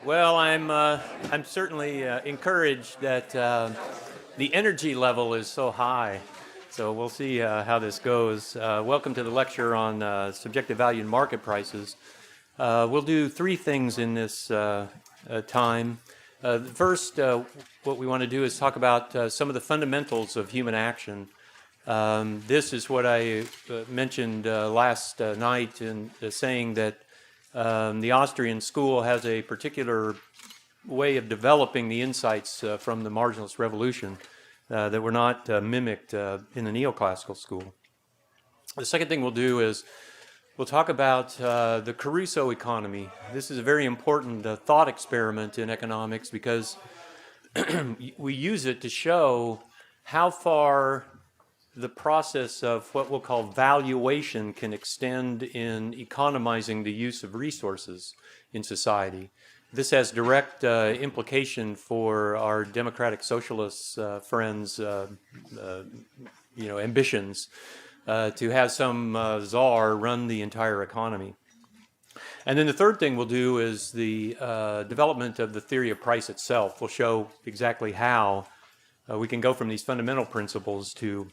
Well, I'm certainly encouraged that the energy level is so high. So we'll see how this goes. Welcome to the lecture on subjective value and market prices. We'll do three things in this time. First, what we want to do is talk about some of the fundamentals of human action. This is what I mentioned last night in saying that the Austrian school has a particular way of developing the insights from the marginalist revolution that were not mimicked in the neoclassical school. The second thing we'll do is we'll talk about the Caruso economy. This is a very important thought experiment in economics because we use it to show how far the process of what we'll call valuation can extend in economizing the use of resources in society. This has direct implication for our democratic socialist friends' ambitions to have some czar run the entire economy. And then the third thing we'll do is the development of the theory of price itself. We'll show exactly how we can go from these fundamental principles to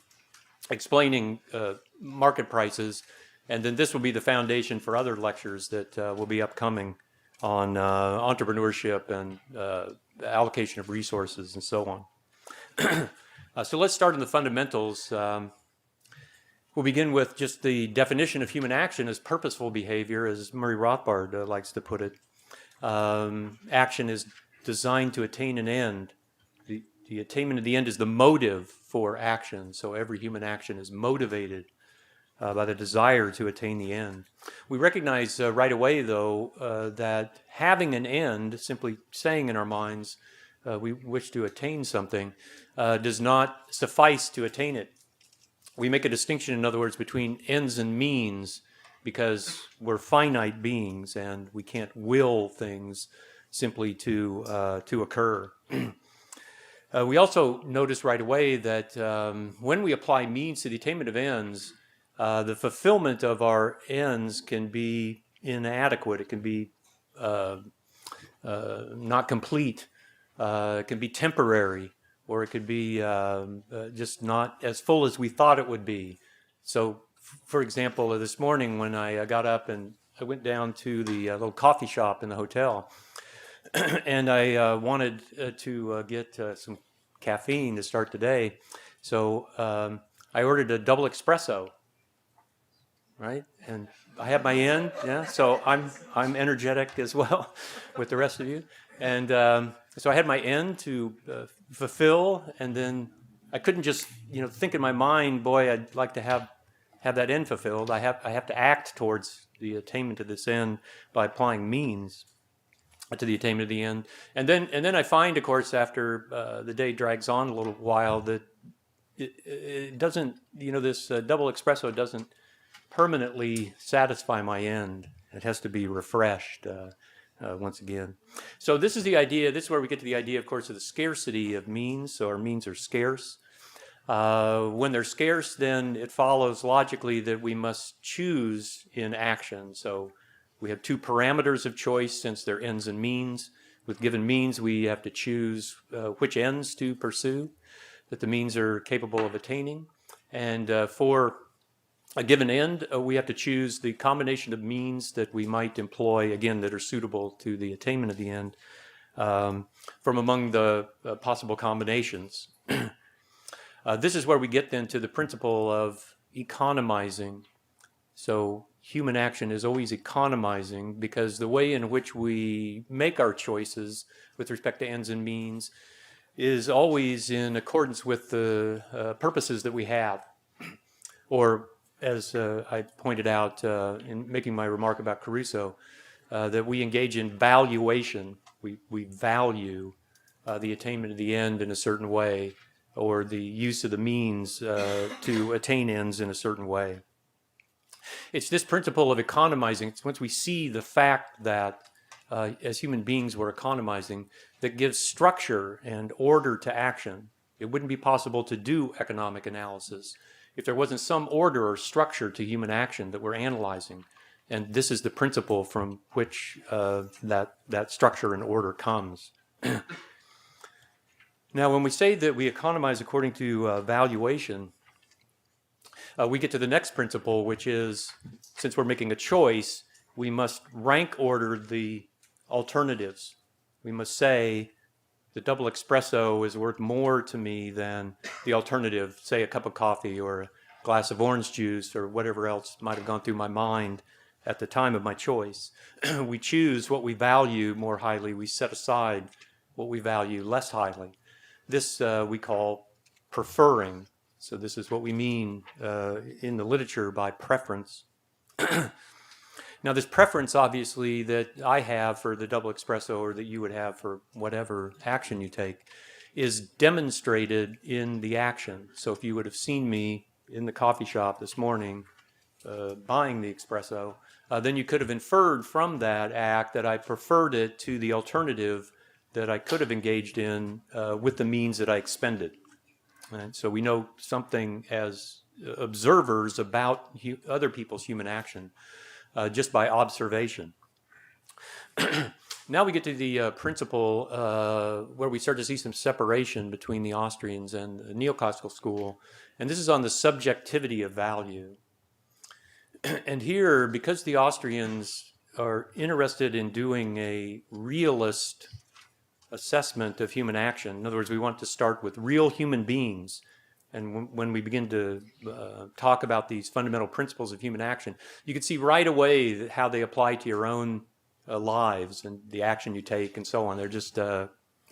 explaining market prices, and then this will be the foundation for other lectures that will be upcoming on entrepreneurship and allocation of resources and so on. So let's start in the fundamentals. We'll begin with just the definition of human action as purposeful behavior, as Murray Rothbard likes to put it. Action is designed to attain an end. The attainment of the end is the motive for action. So every human action is motivated by the desire to attain the end. We recognize right away, though, that having an end, simply saying in our minds we wish to attain something, does not suffice to attain it. We make a distinction, in other words, between ends and means because we're finite beings and we can't will things simply to occur. We also notice right away that when we apply means to the attainment of ends, the fulfillment of our ends can be inadequate. It can be not complete. It can be temporary, or it could be just not as full as we thought it would be. So, for example, this morning when I got up and I went down to the little coffee shop in the hotel, and I wanted to get some caffeine to start the day. So I ordered a double espresso, right? And I have my end, yeah. So I'm energetic as well with the rest of you. And so I had my end to fulfill, and then I couldn't just think in my mind, boy, I'd like to have that end fulfilled. I have to act towards the attainment of this end by applying means to the attainment of the end. And then I find, of course, after the day drags on a little while, that it doesn't, this double espresso doesn't permanently satisfy my end. It has to be refreshed once again. So this is the idea. This is where we get to the idea, of course, of the scarcity of means. So our means are scarce. When they're scarce, then it follows logically that we must choose in action. So we have two parameters of choice since they're ends and means. With given means, we have to choose which ends to pursue that the means are capable of attaining. And for a given end, we have to choose the combination of means that we might employ, again, that are suitable to the attainment of the end from among the possible combinations. This is where we get then to the principle of economizing. So human action is always economizing because the way in which we make our choices with respect to ends and means is always in accordance with the purposes that we have. Or as I pointed out in making my remark about Caruso, that we engage in valuation. We value the attainment of the end in a certain way, or the use of the means to attain ends in a certain way. It's this principle of economizing. It's once we see the fact that as human beings we're economizing that gives structure and order to action. It wouldn't be possible to do economic analysis if there wasn't some order or structure to human action that we're analyzing. And this is the principle from which that structure and order comes. Now, when we say that we economize according to valuation, we get to the next principle, which is, since we're making a choice, we must rank order the alternatives. We must say the double espresso is worth more to me than the alternative, say a cup of coffee or a glass of orange juice or whatever else might have gone through my mind at the time of my choice. We choose what we value more highly. We set aside what we value less highly. This we call preferring. So this is what we mean in the literature by preference. Now, this preference, obviously, that I have for the double espresso or that you would have for whatever action you take is demonstrated in the action. So if you would have seen me in the coffee shop this morning buying the espresso, then you could have inferred from that act that I preferred it to the alternative that I could have engaged in with the means that I expended. Right? So we know something as observers about other people's human action just by observation. Now we get to the principle where we start to see some separation between the Austrians and the neoclassical school, and this is on the subjectivity of value. And here, because the Austrians are interested in doing a realist assessment of human action, in other words, we want to start with real human beings. And when we begin to talk about these fundamental principles of human action, you can see right away how they apply to your own lives and the action you take and so on. They're just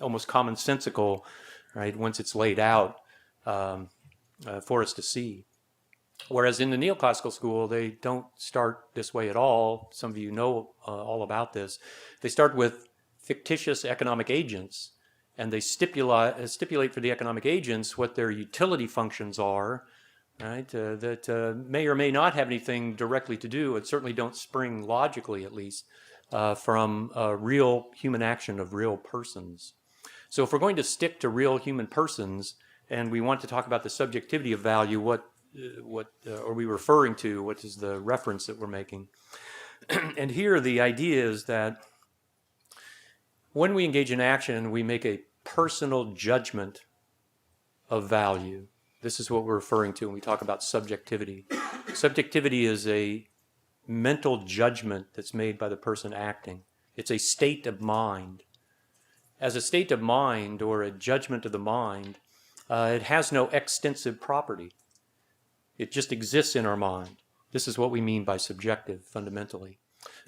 almost commonsensical, right, once it's laid out for us to see. Whereas in the neoclassical school, they don't start this way at all. Some of you know all about this. They start with fictitious economic agents, and they stipulate for the economic agents what their utility functions are, right? That may or may not have anything directly to do, and certainly don't spring logically, at least, from real human action of real persons. So if we're going to stick to real human persons, and we want to talk about the subjectivity of value, what are we referring to? What is the reference that we're making? And here the idea is that when we engage in action, we make a personal judgment of value. This is what we're referring to when we talk about subjectivity. Subjectivity is a mental judgment that's made by the person acting. It's a state of mind. As a state of mind or a judgment of the mind, it has no extensive property. It just exists in our mind. This is what we mean by subjective, fundamentally.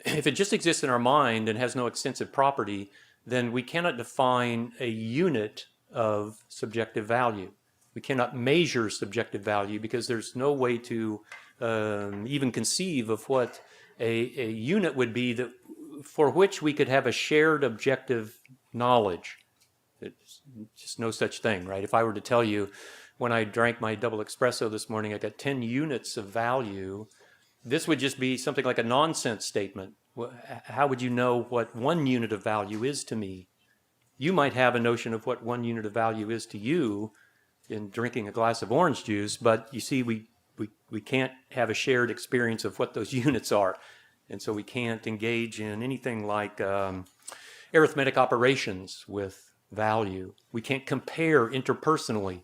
If it just exists in our mind and has no extensive property, then we cannot define a unit of subjective value. We cannot measure subjective value because there's no way to even conceive of what a unit would be that for which we could have a shared objective knowledge. It's just no such thing, right? If I were to tell you when I drank my double espresso this morning, I got 10 units of value, this would just be something like a nonsense statement. How would you know what 1 unit of value is to me? You might have a notion of what 1 unit of value is to you in drinking a glass of orange juice, but you see, we can't have a shared experience of what those units are. And so we can't engage in anything like arithmetic operations with value. We can't compare interpersonally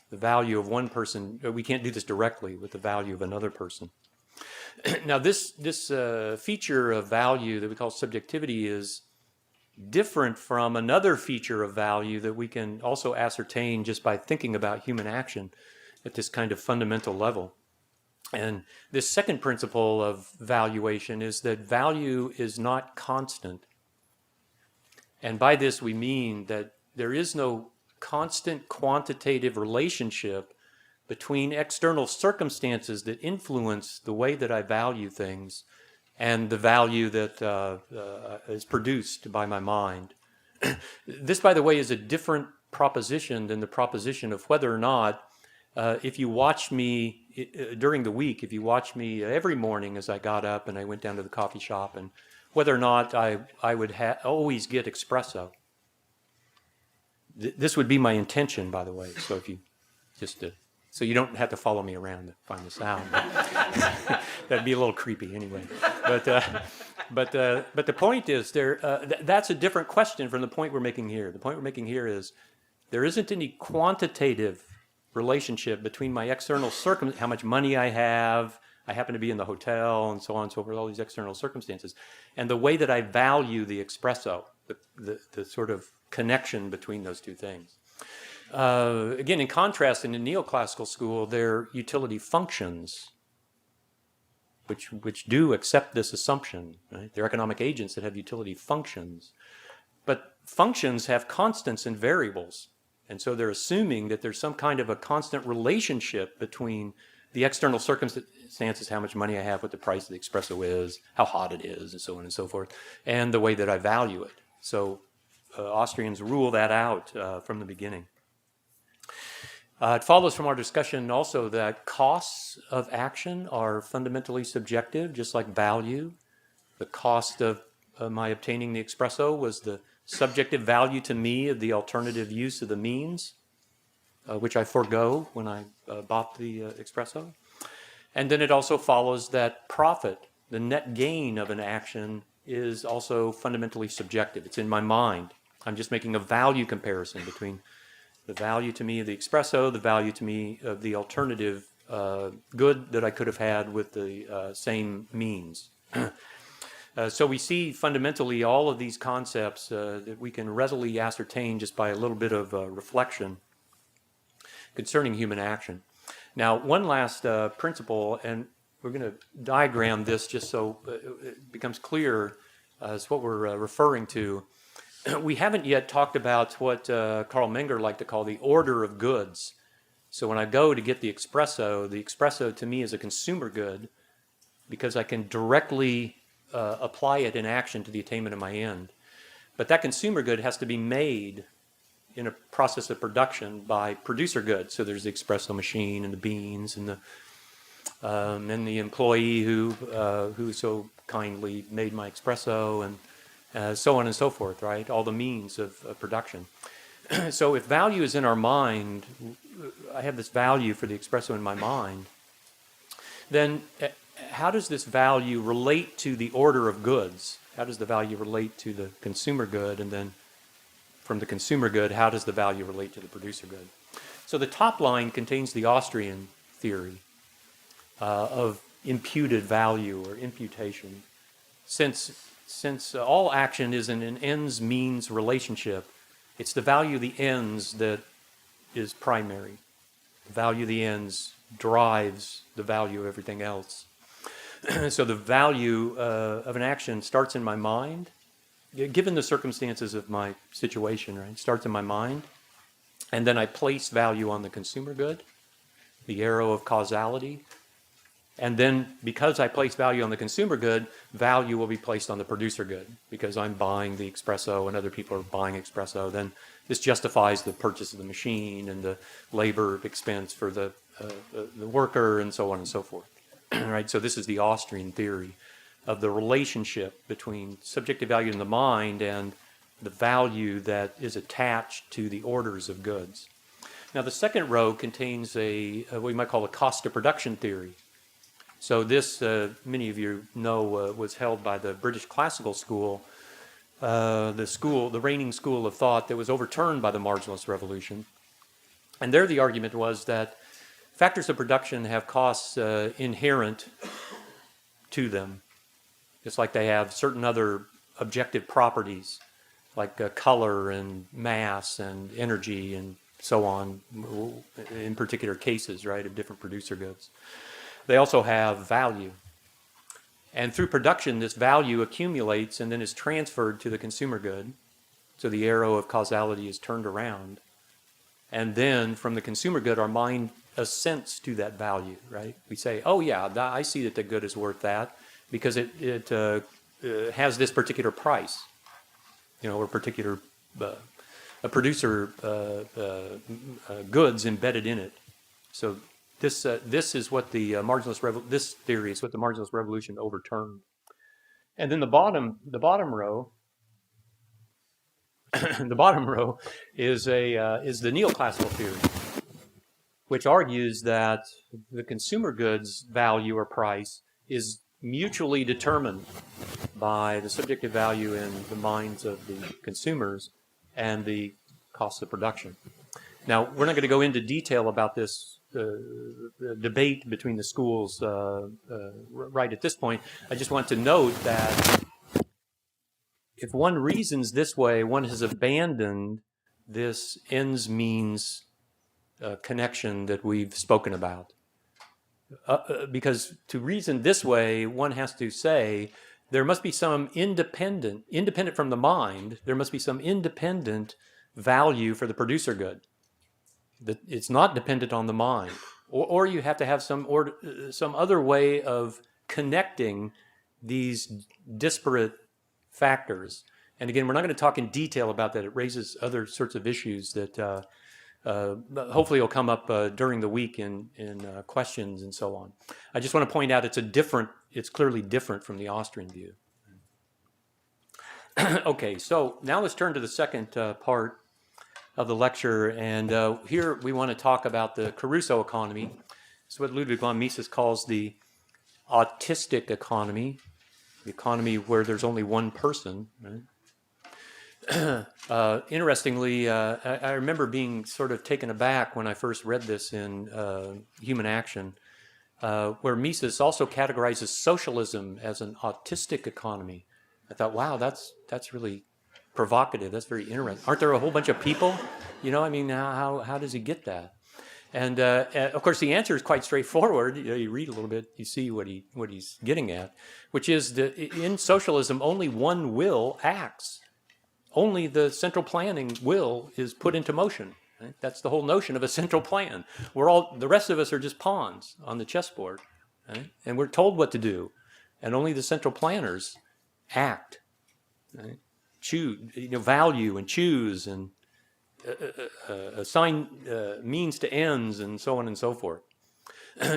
the value of one person. We can't do this directly with the value of another person. Now, this feature of value that we call subjectivity is different from another feature of value that we can also ascertain just by thinking about human action at this kind of fundamental level. And this second principle of valuation is that value is not constant. And by this we mean that there is no constant quantitative relationship between external circumstances that influence the way that I value things and the value that is produced by my mind. This, by the way, is a different proposition than the proposition of whether or not, if you watch me during the week, if you watch me every morning as I got up and I went down to the coffee shop, and whether or not I would always get espresso. This would be my intention, by the way, so if you just so you don't have to follow me around to find this out. That'd be a little creepy anyway. But the point is that's a different question from the point we're making here. The point we're making here is there isn't any quantitative relationship between my external how much money I have, I happen to be in the hotel, and so on and so forth, all these external circumstances, and the way that I value the espresso, the sort of connection between those two things. Again, in contrast, in the neoclassical school, they're utility functions, which do accept this assumption. Right? They're economic agents that have utility functions. But functions have constants and variables. And so they're assuming that there's some kind of a constant relationship between the external circumstances, how much money I have, what the price of the espresso is, how hot it is, and so on and so forth, and the way that I value it. So Austrians rule that out from the beginning. It follows from our discussion also that costs of action are fundamentally subjective, just like value. The cost of my obtaining the espresso was the subjective value to me of the alternative use of the means, which I forego when I bought the espresso. And then it also follows that profit, the net gain of an action, is also fundamentally subjective. It's in my mind. I'm just making a value comparison between the value to me of the espresso, the value to me of the alternative good that I could have had with the same means. So we see fundamentally all of these concepts that we can readily ascertain just by a little bit of reflection concerning human action. Now, one last principle, and we're going to diagram this just so it becomes clear as what we're referring to. We haven't yet talked about what Karl Menger liked to call the order of goods. So when I go to get the espresso to me is a consumer good because I can directly apply it in action to the attainment of my end. But that consumer good has to be made in a process of production by producer goods. So there's the espresso machine and the beans and the employee who so kindly made my espresso and so on and so forth, right? All the means of production. So if value is in our mind, I have this value for the espresso in my mind, then how does this value relate to the order of goods? How does the value relate to the consumer good? And then from the consumer good, how does the value relate to the producer good? So the top line contains the Austrian theory of imputed value or imputation. Since all action is in an ends-means relationship, it's the value of the ends that is primary. The value of the ends drives the value of everything else. So the value of an action starts in my mind, given the circumstances of my situation, right? It starts in my mind, and then I place value on the consumer good, the arrow of causality, and then because I place value on the consumer good, value will be placed on the producer good. Because I'm buying the espresso and other people are buying espresso, then this justifies the purchase of the machine and the labor expense for the worker and so on and so forth. Right? So this is the Austrian theory of the relationship between subjective value in the mind and the value that is attached to the orders of goods. Now the second row contains what we might call a cost of production theory. So this, many of you know, was held by the British classical school, the reigning school of thought that was overturned by the marginalist revolution. And there the argument was that factors of production have costs inherent to them, just like they have certain other objective properties, like color and mass and energy and so on, in particular cases, right, of different producer goods. They also have value. And through production, this value accumulates and then is transferred to the consumer good. So the arrow of causality is turned around. And then from the consumer good, our mind assents to that value, right? We say, oh yeah, I see that the good is worth that because it has this particular price, or particular a producer goods embedded in it. So this is what the this theory is what the marginalist revolution overturned. And then the bottom row, the bottom row is the neoclassical theory, which argues that the consumer goods value or price is mutually determined by the subjective value in the minds of the consumers and the cost of production. Now, we're not going to go into detail about this debate between the schools right at this point. I just want to note that if one reasons this way, one has abandoned this ends-means connection that we've spoken about. Because to reason this way, one has to say there must be some independent from the mind, there must be some independent value for the producer good. That it's not dependent on the mind. Or you have to have some other way of connecting these disparate factors. And again, we're not going to talk in detail about that. It raises other sorts of issues that hopefully will come up during the week in questions and so on. I just want to point out it's clearly different from the Austrian view. Okay, so now let's turn to the second part of the lecture, and here we want to talk about the Caruso economy. It's what Ludwig von Mises calls the autistic economy, the economy where there's only one person, right? Interestingly, I remember being sort of taken aback when I first read this in Human Action, where Mises also categorizes socialism as an autistic economy. I thought, wow, that's really provocative. That's very interesting. Aren't there a whole bunch of people? You know, I mean, how does he get that? And of course, the answer is quite straightforward. You read a little bit, you see what he's getting at, which is that in socialism, only one will acts. Only the central planning will is put into motion. Right? That's the whole notion of a central plan. The rest of us are just pawns on the chessboard, right? And we're told what to do, and only the central planners act, right? Choose, value and choose and assign means to ends and so on and so forth.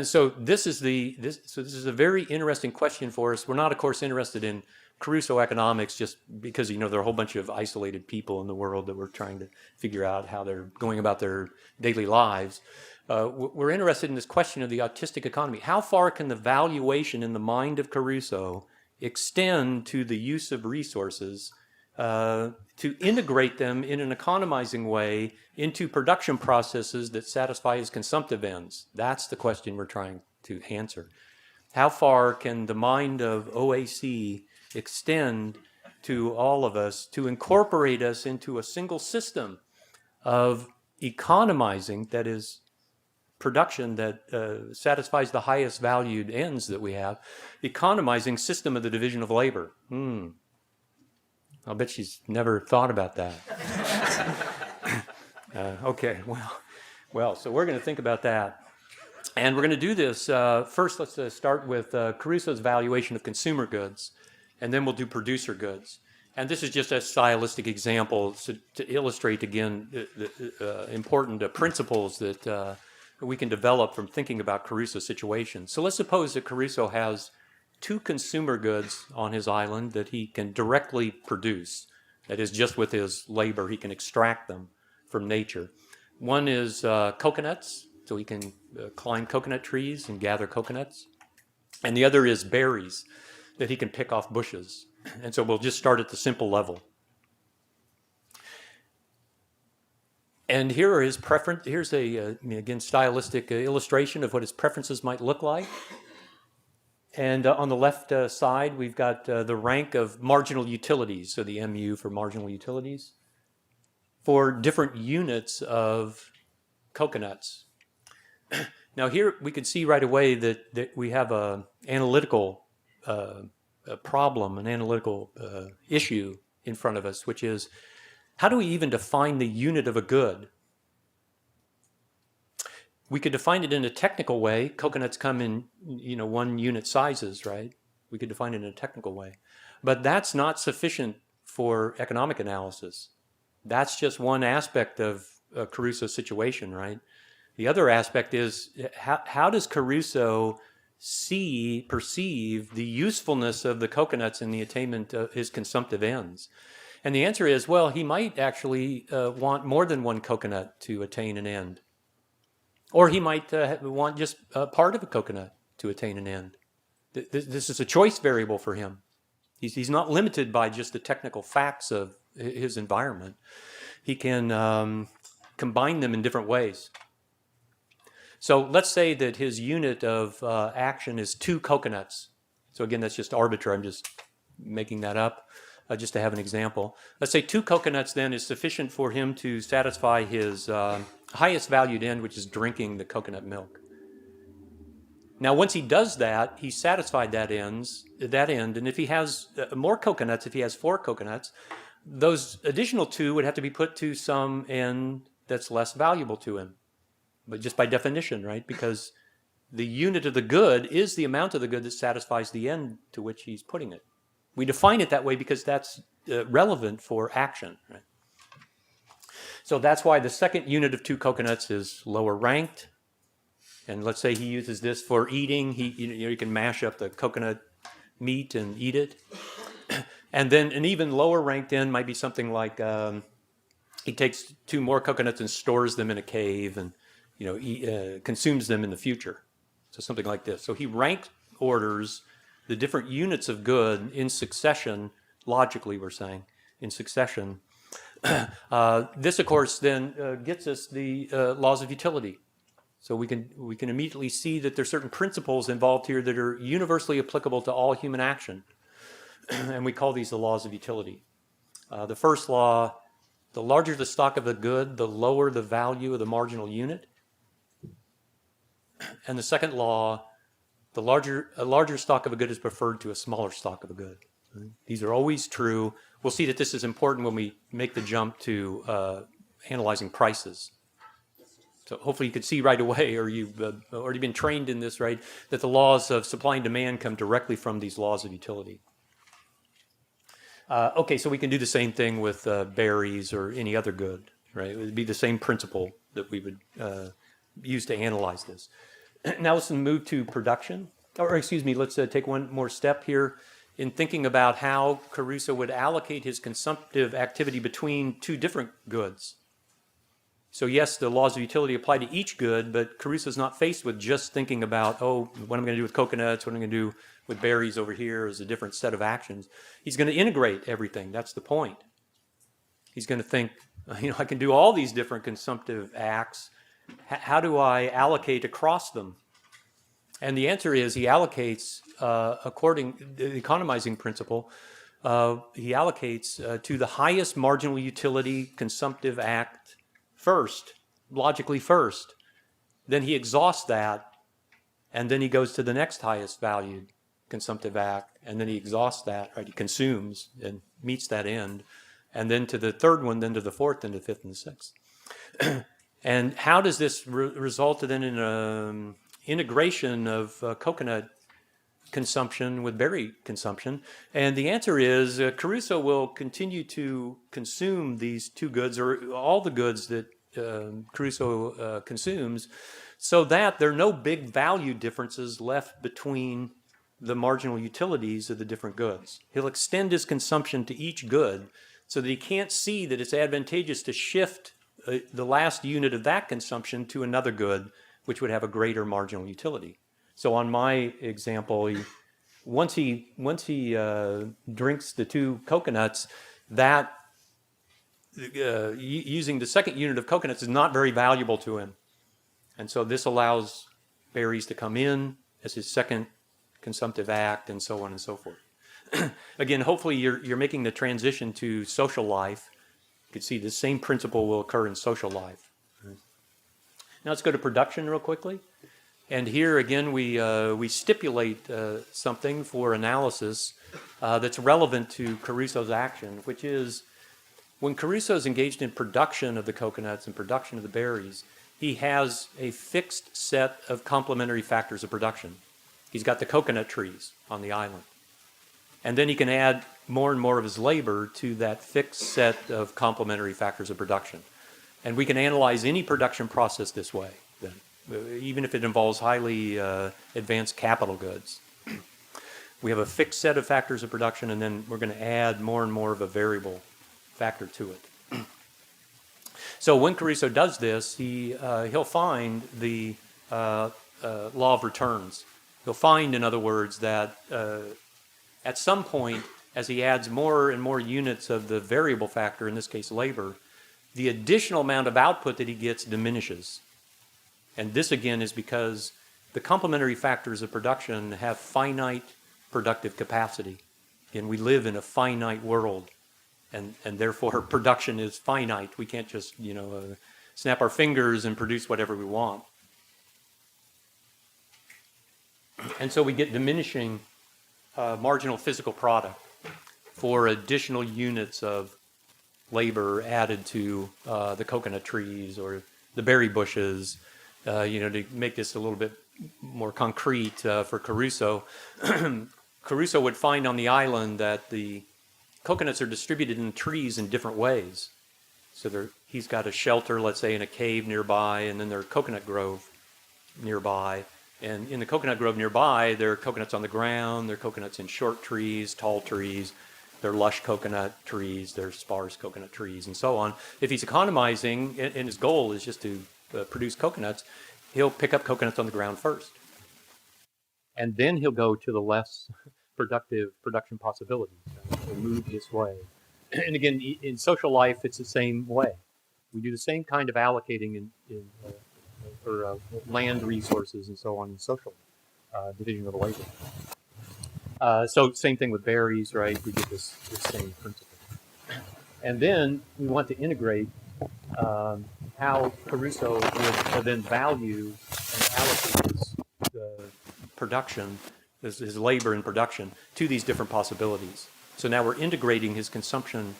So this is a very interesting question for us. We're not, of course, interested in Caruso economics just because there are a whole bunch of isolated people in the world that we're trying to figure out how they're going about their daily lives. We're interested in this question of the autistic economy. How far can the valuation in the mind of Caruso extend to the use of resources to integrate them in an economizing way into production processes that satisfy his consumptive ends? That's the question we're trying to answer. How far can the mind of OAC extend to all of us to incorporate us into a single system of economizing, that is, production that satisfies the highest valued ends that we have, economizing system of the division of labor? I'll bet she's never thought about that. Okay, well, so we're going to think about that. And we're going to do this. First, let's start with Caruso's valuation of consumer goods, and then we'll do producer goods. And this is just a stylistic example to illustrate, again, the important principles that we can develop from thinking about Caruso's situation. So let's suppose that Caruso has two consumer goods on his island that he can directly produce. That is, just with his labor, he can extract them from nature. One is coconuts, so he can climb coconut trees and gather coconuts. And the other is berries that he can pick off bushes. And so we'll just start at the simple level. And here are his preference. Here's again, stylistic illustration of what his preferences might look like. And on the left side, we've got the rank of marginal utilities, so the MU for marginal utilities, for different units of coconuts. Now here we can see right away that we have an analytical problem, an analytical issue in front of us, which is, how do we even define the unit of a good? We could define it in a technical way. Coconuts come in, 1 unit sizes, right? We could define it in a technical way. But that's not sufficient for economic analysis. That's just one aspect of Caruso's situation, right? The other aspect is, how does Caruso perceive the usefulness of the coconuts in the attainment of his consumptive ends? And the answer is, well, he might actually want more than one coconut to attain an end. Or he might want just part of a coconut to attain an end. This is a choice variable for him. He's not limited by just the technical facts of his environment. He can combine them in different ways. So let's say that his unit of action is 2 coconuts. So again, that's just arbitrary. I'm just making that up just to have an example. Let's say 2 coconuts then is sufficient for him to satisfy his highest valued end, which is drinking the coconut milk. Now, once he does that, he's satisfied that end. And if he has more coconuts, if he has 4 coconuts, those additional 2 would have to be put to some end that's less valuable to him. But just by definition, right? Because the unit of the good is the amount of the good that satisfies the end to which he's putting it. We define it that way because that's relevant for action, right? So that's why the second unit of 2 coconuts is lower ranked. And let's say he uses this for eating. You can mash up the coconut meat and eat it. And then an even lower ranked end might be something like he takes 2 more coconuts and stores them in a cave and consumes them in the future. So something like this. So he rank orders the different units of good in succession, logically we're saying, in succession. This, of course, then gets us the laws of utility. So we can immediately see that there's certain principles involved here that are universally applicable to all human action. And we call these the laws of utility. The first law, the larger the stock of the good, the lower the value of the marginal unit. And the second law, a larger stock of a good is preferred to a smaller stock of a good. These are always true. We'll see that this is important when we make the jump to analyzing prices. So hopefully you could see right away, or you've already been trained in this, right, that the laws of supply and demand come directly from these laws of utility. Okay, so we can do the same thing with berries or any other good, right? It would be the same principle that we would use to analyze this. Now let's move to production. Let's take one more step here in thinking about how Caruso would allocate his consumptive activity between 2 different goods. So yes, the laws of utility apply to each good, but Caruso's not faced with just thinking about, what I'm going to do with coconuts, what I'm going to do with berries over here is a different set of actions. He's going to integrate everything. That's the point. He's going to think, I can do all these different consumptive acts. How do I allocate across them? And the answer is he allocates according to the economizing principle. He allocates to the highest marginal utility consumptive act first, logically first. Then he exhausts that, and then he goes to the next highest valued consumptive act, and then he exhausts that, right? He consumes and meets that end, and then to the third one, then to the fourth, then to the fifth and the sixth. And how does this result then in an integration of coconut consumption with berry consumption? And the answer is Caruso will continue to consume these 2 goods, or all the goods that Caruso consumes, so that there are no big value differences left between the marginal utilities of the different goods. He'll extend his consumption to each good so that he can't see that it's advantageous to shift the last unit of that consumption to another good, which would have a greater marginal utility. So on my example, once he drinks the 2 coconuts, that using the second unit of coconuts is not very valuable to him. And so this allows berries to come in as his second consumptive act, and so on and so forth. Again, hopefully you're making the transition to social life. You can see the same principle will occur in social life. Now let's go to production real quickly. And here again we stipulate something for analysis that's relevant to Caruso's action, which is when Caruso is engaged in production of the coconuts and production of the berries, he has a fixed set of complementary factors of production. He's got the coconut trees on the island. And then he can add more and more of his labor to that fixed set of complementary factors of production. And we can analyze any production process this way, then, even if it involves highly advanced capital goods. We have a fixed set of factors of production, and then we're going to add more and more of a variable factor to it. So when Caruso does this, he'll find the law of returns. He'll find, in other words, that at some point, as he adds more and more units of the variable factor, in this case labor, the additional amount of output that he gets diminishes. And this, again, is because the complementary factors of production have finite productive capacity. Again, we live in a finite world, and therefore production is finite. We can't just, snap our fingers and produce whatever we want. And so we get diminishing marginal physical product for additional units of labor added to the coconut trees or the berry bushes. To make this a little bit more concrete for Caruso, Caruso would find on the island that the coconuts are distributed in trees in different ways. So he's got a shelter, let's say, in a cave nearby, and then there's a coconut grove nearby. And in the coconut grove nearby, there are coconuts on the ground, there are coconuts in short trees, tall trees, there are lush coconut trees, there are sparse coconut trees, and so on. If he's economizing, and his goal is just to produce coconuts, he'll pick up coconuts on the ground first. And then he'll go to the less productive production possibilities. He'll move this way. And again, in social life, it's the same way. We do the same kind of allocating for land resources and so on in social division of labor. So same thing with berries, right? We get this same principle. And then we want to integrate how Caruso would then value and allocate his production, his labor and production, to these different possibilities. So now we're integrating his consumption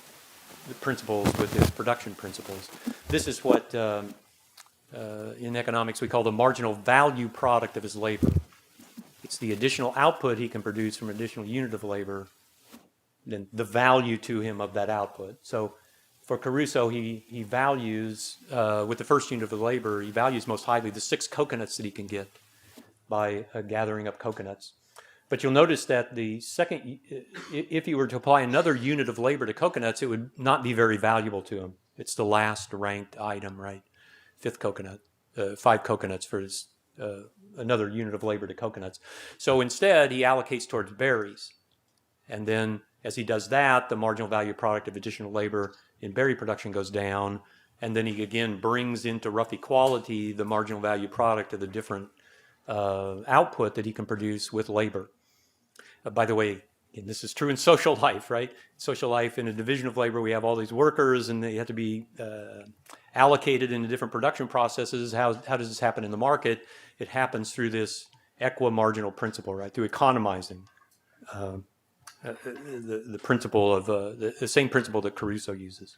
principles with his production principles. This is what in economics we call the marginal value product of his labor. It's the additional output he can produce from an additional unit of labor, then the value to him of that output. So for Caruso, he values, with the first unit of labor, he values most highly the 6 coconuts that he can get by gathering up coconuts. But you'll notice that the second, if you were to apply another unit of labor to coconuts, it would not be very valuable to him. It's the last ranked item, right? 5th coconut, 5 coconuts for his, another unit of labor to coconuts. So instead, he allocates towards berries. And then as he does that, the marginal value product of additional labor in berry production goes down. And then he again brings into rough equality the marginal value product of the different output that he can produce with labor. By the way, and this is true in social life, right? Social life, in a division of labor, we have all these workers and they have to be allocated into different production processes. How does this happen in the market? It happens through this equimarginal principle, right? Through economizing. The principle of the same principle that Caruso uses.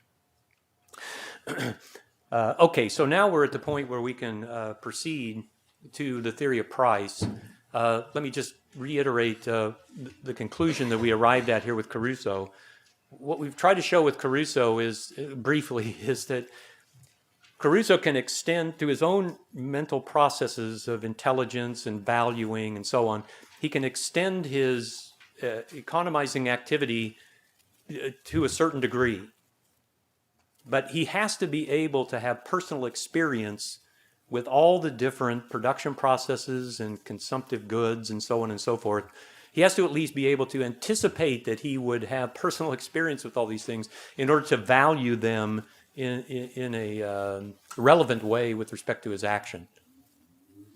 Okay, so now we're at the point where we can proceed to the theory of price. Let me just reiterate the conclusion that we arrived at here with Caruso. What we've tried to show with Caruso is, briefly, is that Caruso can extend to his own mental processes of intelligence and valuing and so on. He can extend his economizing activity to a certain degree. But he has to be able to have personal experience with all the different production processes and consumptive goods and so on and so forth. He has to at least be able to anticipate that he would have personal experience with all these things in order to value them in a relevant way with respect to his action.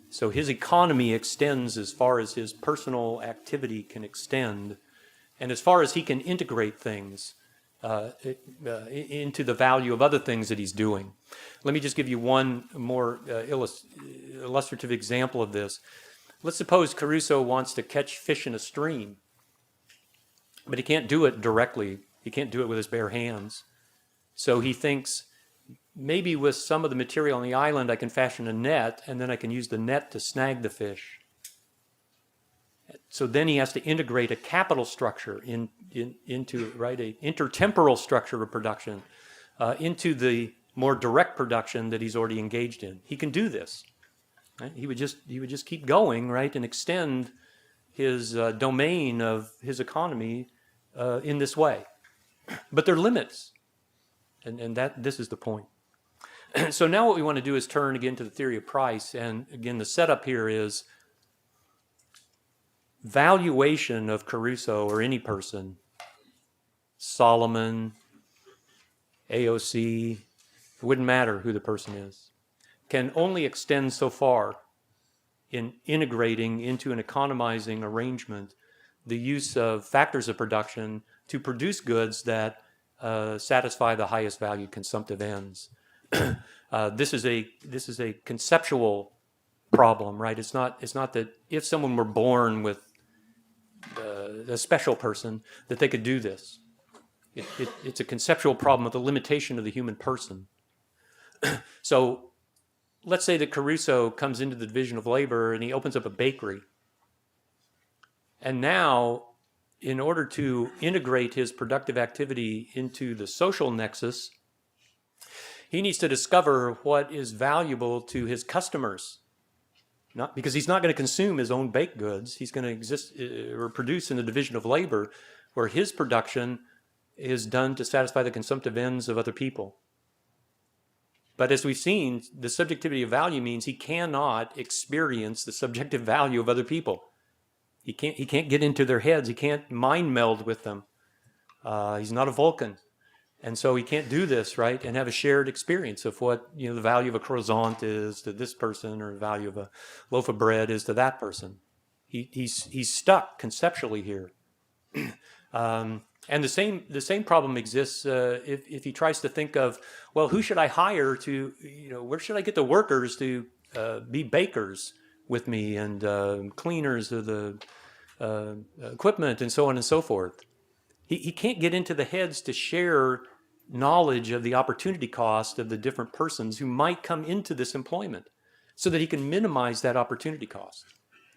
So his economy extends as far as his personal activity can extend, and as far as he can integrate things into the value of other things that he's doing. Let me just give you one more illustrative example of this. Let's suppose Caruso wants to catch fish in a stream, but he can't do it directly. He can't do it with his bare hands. So he thinks, maybe with some of the material on the island I can fashion a net, and then I can use the net to snag the fish. So then he has to integrate a capital structure into, right, a intertemporal structure of production into the more direct production that he's already engaged in. He can do this. Right? He would just keep going, right, and extend his domain of his economy in this way. But there are limits, and this is the point. So now what we want to do is turn again to the theory of price, and again the setup here is valuation of Caruso or any person, Solomon, AOC, it wouldn't matter who the person is, can only extend so far in integrating into an economizing arrangement the use of factors of production to produce goods that satisfy the highest value consumptive ends. This is a conceptual problem, right? It's not that if someone were born with a special person that they could do this. It's a conceptual problem of the limitation of the human person. So let's say that Caruso comes into the division of labor and he opens up a bakery. And now, in order to integrate his productive activity into the social nexus, he needs to discover what is valuable to his customers. Not because he's not going to consume his own baked goods. He's going to exist or produce in the division of labor where his production is done to satisfy the consumptive ends of other people. But as we've seen, the subjectivity of value means he cannot experience the subjective value of other people. He can't get into their heads. He can't mind meld with them. He's not a Vulcan. And so he can't do this, right, and have a shared experience of what, you know, the value of a croissant is to this person or the value of a loaf of bread is to that person. He's stuck conceptually here. And the same problem exists if he tries to think of, well, who should I hire to, you know, where should I get the workers to be bakers with me and cleaners of the equipment and so on and so forth. He can't get into the heads to share knowledge of the opportunity cost of the different persons who might come into this employment so that he can minimize that opportunity cost.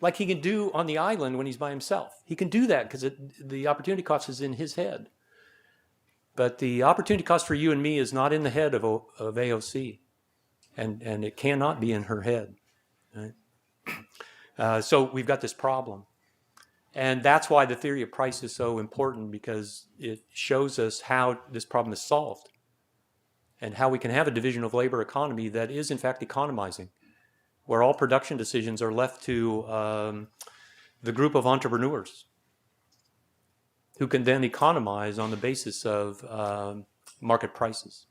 Like he can do on the island when he's by himself. He can do that because the opportunity cost is in his head. But the opportunity cost for you and me is not in the head of AOC. And it cannot be in her head. Right? So we've got this problem. And that's why the theory of price is so important, because it shows us how this problem is solved and how we can have a division of labor economy that is in fact economizing, where all production decisions are left to the group of entrepreneurs who can then economize on the basis of market prices.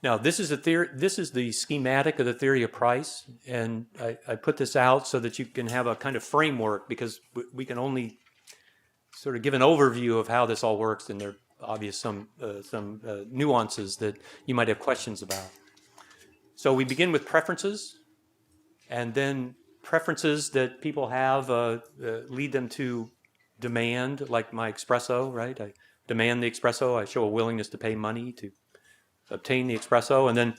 Now, this is the schematic of the theory of price, and I put this out so that you can have a kind of framework, because we can only sort of give an overview of how this all works, and there are obvious some nuances that you might have questions about. So we begin with preferences, and then preferences that people have lead them to demand, like my espresso, right? I demand the espresso. I show a willingness to pay money to obtain the espresso, and then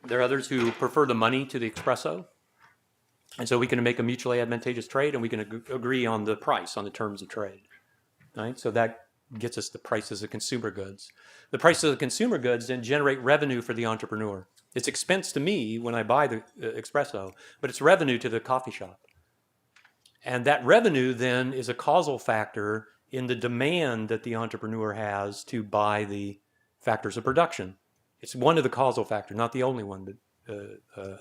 there are others who prefer the money to the espresso, and so we can make a mutually advantageous trade, and we can agree on the price, on the terms of trade, right? So that gets us the prices of consumer goods. The prices of the consumer goods then generate revenue for the entrepreneur. It's expense to me when I buy the espresso, but it's revenue to the coffee shop. And that revenue then is a causal factor in the demand that the entrepreneur has to buy the factors of production. It's one of the causal factors, not the only one, but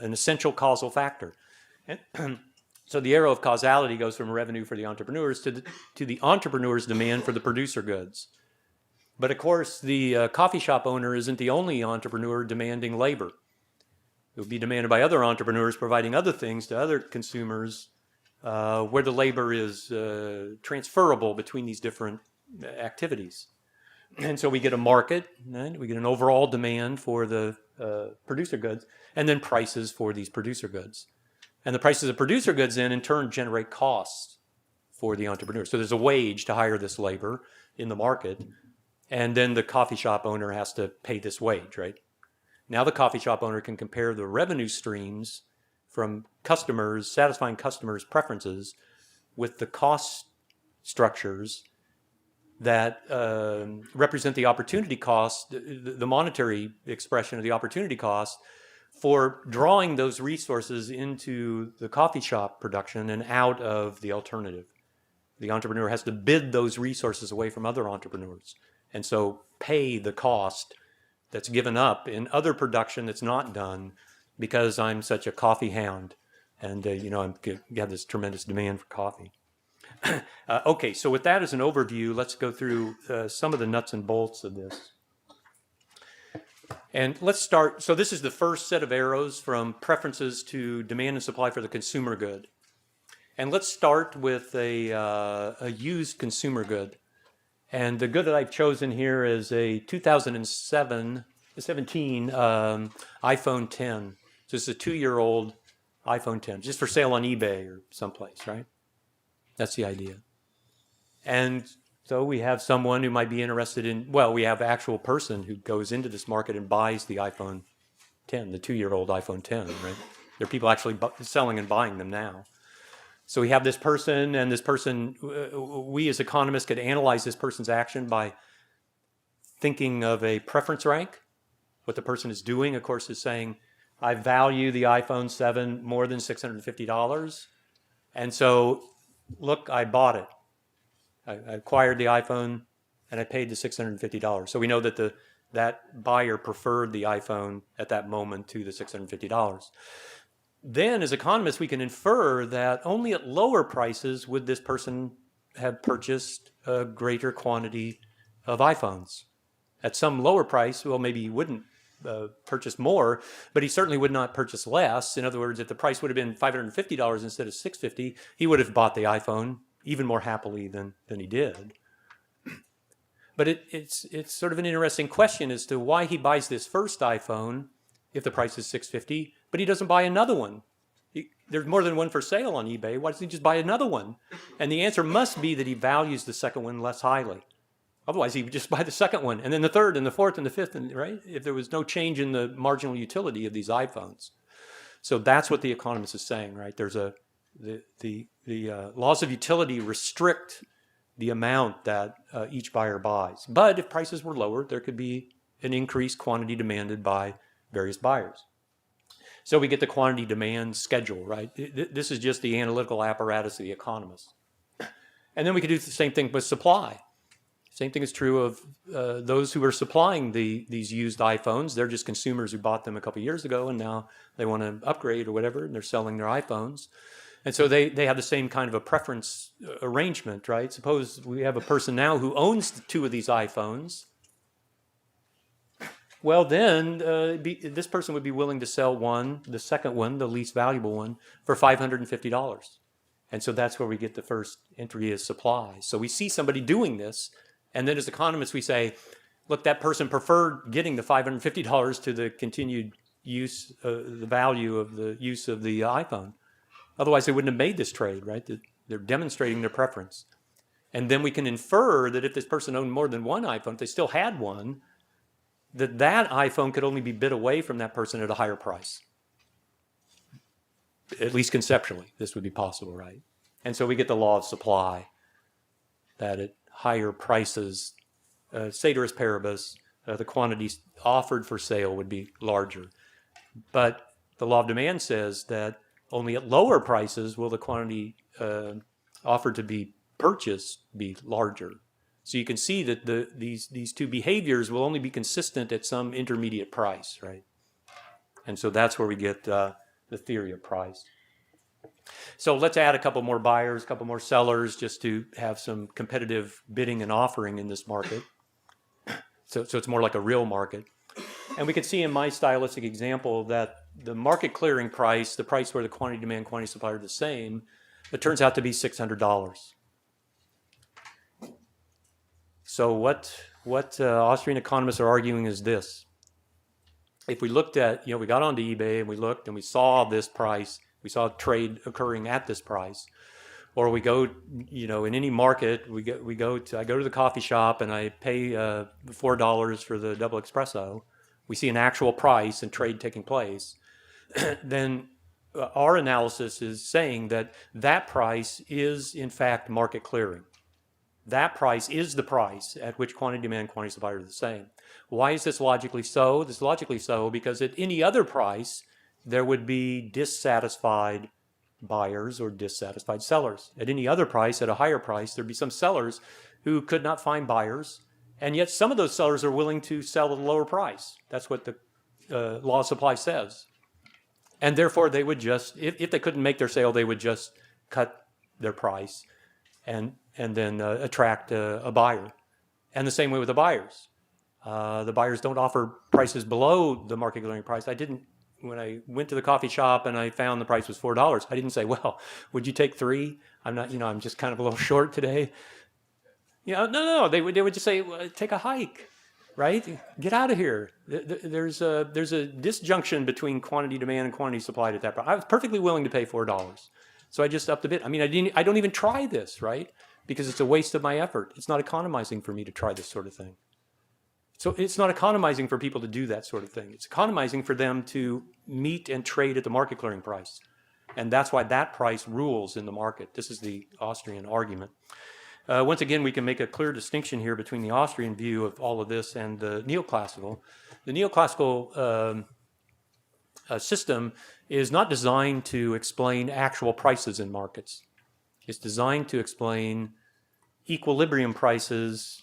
an essential causal factor. And so the arrow of causality goes from revenue for the entrepreneurs to the entrepreneur's demand for the producer goods. But of course, the coffee shop owner isn't the only entrepreneur demanding labor. It would be demanded by other entrepreneurs providing other things to other consumers, where the labor is transferable between these different activities. And so we get a market, right? We get an overall demand for the producer goods, and then prices for these producer goods. And the prices of producer goods then in turn generate costs for the entrepreneur. So there's a wage to hire this labor in the market, and then the coffee shop owner has to pay this wage, right? Now the coffee shop owner can compare the revenue streams from customers, satisfying customers' preferences, with the cost structures that represent the opportunity cost, the monetary expression of the opportunity cost for drawing those resources into the coffee shop production and out of the alternative. The entrepreneur has to bid those resources away from other entrepreneurs, and so pay the cost that's given up in other production that's not done because I'm such a coffee hound And, I'm got this tremendous demand for coffee. Okay, so with that as an overview, let's go through some of the nuts and bolts of this. And let's start. So this is the first set of arrows from preferences to demand and supply for the consumer good. And let's start with a used consumer good. And the good that I've chosen here is a 2017 iPhone 10. So it's a 2-year-old iPhone 10, just for sale on eBay or someplace, right? That's the idea. And so we have someone who might be interested in, well, we have an actual person who goes into this market and buys the iPhone 10, the 2-year-old iPhone 10, right? There are people actually selling and buying them now. So we have this person, and this person, we as economists could analyze this person's action by thinking of a preference rank. What the person is doing, of course, is saying, I value the iPhone 7 more than $650. And so, look, I bought it. I acquired the iPhone, and I paid the $650. So we know that that buyer preferred the iPhone at that moment to the $650. Then, as economists, we can infer that only at lower prices would this person have purchased a greater quantity of iPhones. At some lower price, well, maybe he wouldn't purchase more, but he certainly would not purchase less. In other words, if the price would have been $550 instead of $650, he would have bought the iPhone even more happily than he did. But it's sort of an interesting question as to why he buys this first iPhone if the price is $650, but he doesn't buy another one. There's more than one for sale on eBay. Why doesn't he just buy another one? And the answer must be that he values the second one less highly. Otherwise, he would just buy the second one, and then the third, and the fourth, and the fifth, right? If there was no change in the marginal utility of these iPhones. So that's what the economist is saying, right? There's the laws of utility restrict the amount that each buyer buys. But if prices were lower, there could be an increased quantity demanded by various buyers. So we get the quantity demand schedule, right? This is just the analytical apparatus of the economist. And then we could do the same thing with supply. Same thing is true of those who are supplying these used iPhones. They're just consumers who bought them a couple years ago, and now they want to upgrade or whatever, and they're selling their iPhones. And so they have the same kind of a preference arrangement, right? Suppose we have a person now who owns 2 of these iPhones. Well, then this person would be willing to sell the second one, the least valuable one, for $550. And so that's where we get the first entry as supply. So we see somebody doing this, and then as economists we say, look, that person preferred getting the $550 to the continued use, the value of the use of the iPhone. Otherwise, they wouldn't have made this trade, right? They're demonstrating their preference. And then we can infer that if this person owned more than one iPhone, if they still had one, that iPhone could only be bid away from that person at a higher price. At least conceptually, this would be possible, right? And so we get the law of supply, that at higher prices, ceteris paribus, the quantities offered for sale would be larger. But the law of demand says that only at lower prices will the quantity offered to be purchased be larger. So you can see that these two behaviors will only be consistent at some intermediate price, right? And so that's where we get the theory of price. So let's add a couple more buyers, a couple more sellers, just to have some competitive bidding and offering in this market. So it's more like a real market. And we can see in my stylistic example that the market clearing price, the price where the quantity demand, quantity supply are the same, it turns out to be $600. So what Austrian economists are arguing is this. If we looked at, we got onto eBay and we looked and we saw this price, we saw trade occurring at this price, or we go, in any market, I go to the coffee shop and I pay $4 for the double espresso. We see an actual price and trade taking place. Then our analysis is saying that price is in fact market clearing. That price is the price at which quantity demand, quantity supply are the same. Why is this logically so? This is logically so because at any other price, there would be dissatisfied buyers or dissatisfied sellers. At any other price, at a higher price, there'd be some sellers who could not find buyers, and yet some of those sellers are willing to sell at a lower price. That's what the law of supply says. And therefore, they would just, if they couldn't make their sale, they would just cut their price and then attract a buyer. And the same way with the buyers. The buyers don't offer prices below the market clearing price. I didn't, when I went to the coffee shop and I found the price was $4, I didn't say, well, would you take 3? I'm not, I'm just kind of a little short today. No. They would just say, well, take a hike, right? Get out of here. There's a disjunction between quantity demand and quantity supplied at that point. I was perfectly willing to pay $4. So I just upped a bit. I mean, I don't even try this, right? Because it's a waste of my effort. It's not economizing for me to try this sort of thing. So it's not economizing for people to do that sort of thing. It's economizing for them to meet and trade at the market clearing price. And that's why that price rules in the market. This is the Austrian argument. Once again, we can make a clear distinction here between the Austrian view of all of this and the neoclassical. The neoclassical system is not designed to explain actual prices in markets. It's designed to explain equilibrium prices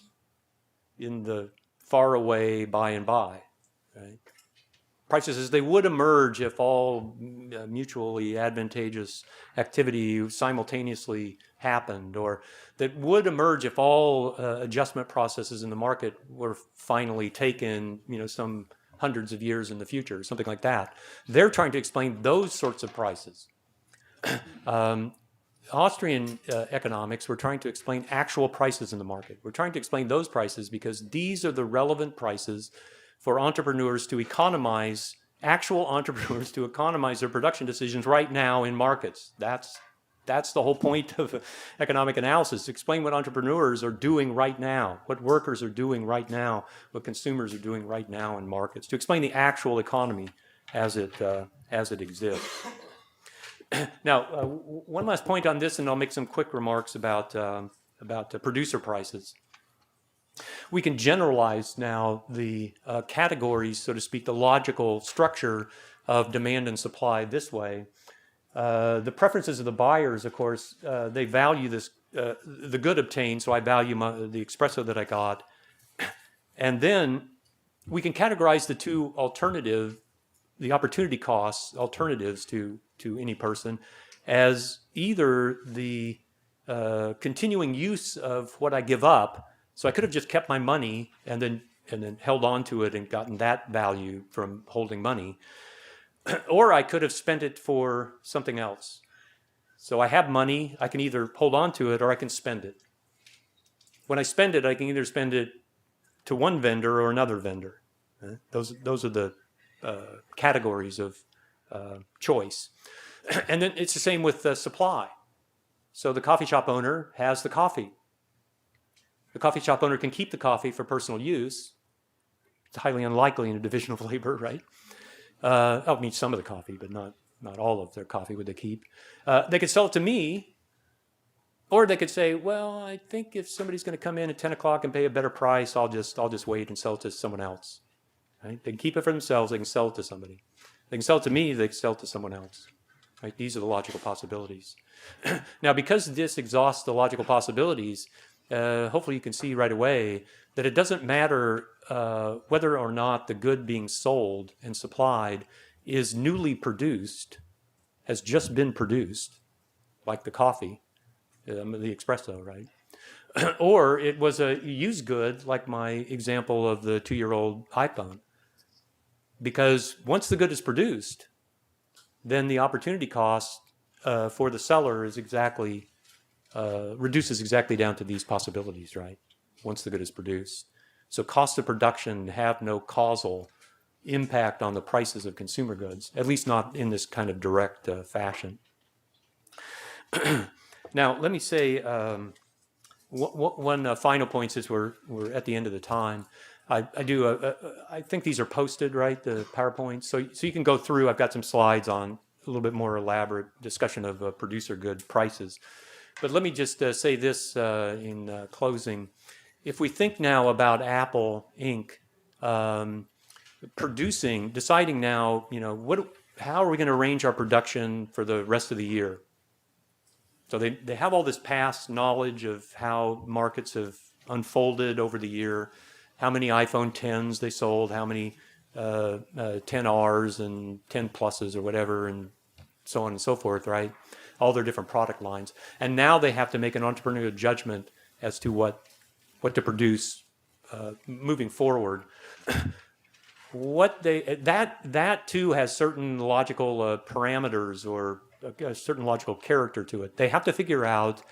in the far away by and by, right? Prices as they would emerge if all mutually advantageous activity simultaneously happened, or that would emerge if all adjustment processes in the market were finally taken, some hundreds of years in the future, something like that. They're trying to explain those sorts of prices. Austrian economics, we're trying to explain actual prices in the market. We're trying to explain those prices because these are the relevant prices for entrepreneurs to economize, actual entrepreneurs to economize their production decisions right now in markets. That's the whole point of economic analysis. Explain what entrepreneurs are doing right now, what workers are doing right now, what consumers are doing right now in markets, to explain the actual economy as it exists. Now, one last point on this, and I'll make some quick remarks about producer prices. We can generalize now the categories, so to speak, the logical structure of demand and supply this way. The preferences of the buyers, of course, they value this, the good obtained, so I value the espresso that I got. And then we can categorize the two the opportunity costs, alternatives to any person, as either the continuing use of what I give up. So I could have just kept my money and then held on to it and gotten that value from holding money, or I could have spent it for something else. So I have money, I can either hold on to it or I can spend it. When I spend it, I can either spend it to one vendor or another vendor. Those are the categories of choice. And then it's the same with supply. So the coffee shop owner has the coffee. The coffee shop owner can keep the coffee for personal use. It's highly unlikely in a division of labor, right? I mean, some of the coffee, but not all of their coffee would they keep. They could sell it to me, or they could say, well, I think if somebody's going to come in at 10 o'clock and pay a better price, I'll just wait and sell it to someone else. Right? They can keep it for themselves. They can sell it to somebody. They can sell it to me. They can sell it to someone else. Right? These are the logical possibilities. Now, because this exhausts the logical possibilities, hopefully you can see right away that it doesn't matter whether or not the good being sold and supplied is newly produced, has just been produced, like the coffee, the espresso, right? Or it was a used good, like my example of the 2-year-old iPhone. Because once the good is produced, then the opportunity cost for the seller is reduces exactly down to these possibilities, right? Once the good is produced. So costs of production have no causal impact on the prices of consumer goods, at least not in this kind of direct fashion. Now, let me say one final point, since we're at the end of the time. I think these are posted, right, the PowerPoints. So you can go through. I've got some slides on a little bit more elaborate discussion of producer good prices. But let me just say this in closing. If we think now about Apple Inc. Deciding now, how are we going to arrange our production for the rest of the year? So they have all this past knowledge of how markets have unfolded over the year, how many iPhone 10s they sold, how many 10 R's and 10 pluses or whatever, and so on and so forth, right? All their different product lines. And now they have to make an entrepreneurial judgment as to what to produce moving forward. That too has certain logical parameters or a certain logical character to it. They have to figure out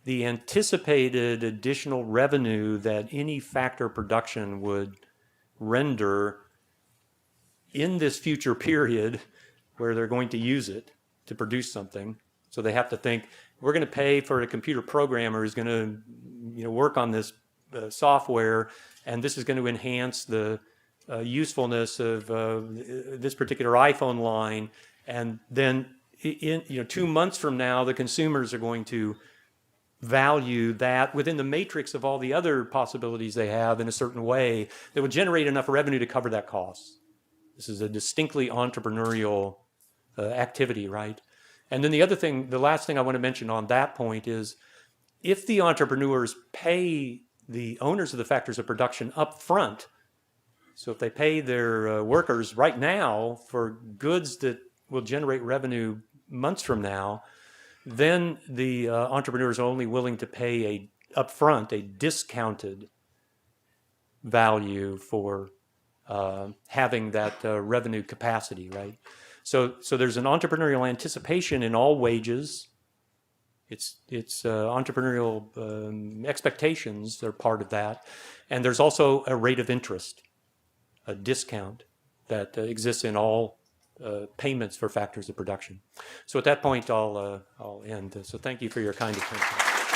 the anticipated additional revenue that any factor production would render in this future period where they're going to use it to produce something. So they have to think, we're going to pay for a computer programmer who's going to work on this software, and this is going to enhance the usefulness of this particular iPhone line. And then 2 months from now, the consumers are going to value that within the matrix of all the other possibilities they have in a certain way that would generate enough revenue to cover that cost. This is a distinctly entrepreneurial activity, right? And then the last thing I want to mention on that point is, if the entrepreneurs pay the owners of the factors of production up front, so if they pay their workers right now for goods that will generate revenue months from now, then the entrepreneurs are only willing to pay upfront a discounted value for having that revenue capacity, right? So there's an entrepreneurial anticipation in all wages. It's entrepreneurial expectations are part of that. And there's also a rate of interest, a discount that exists in all payments for factors of production. So at that point, I'll end. So thank you for your kind attention.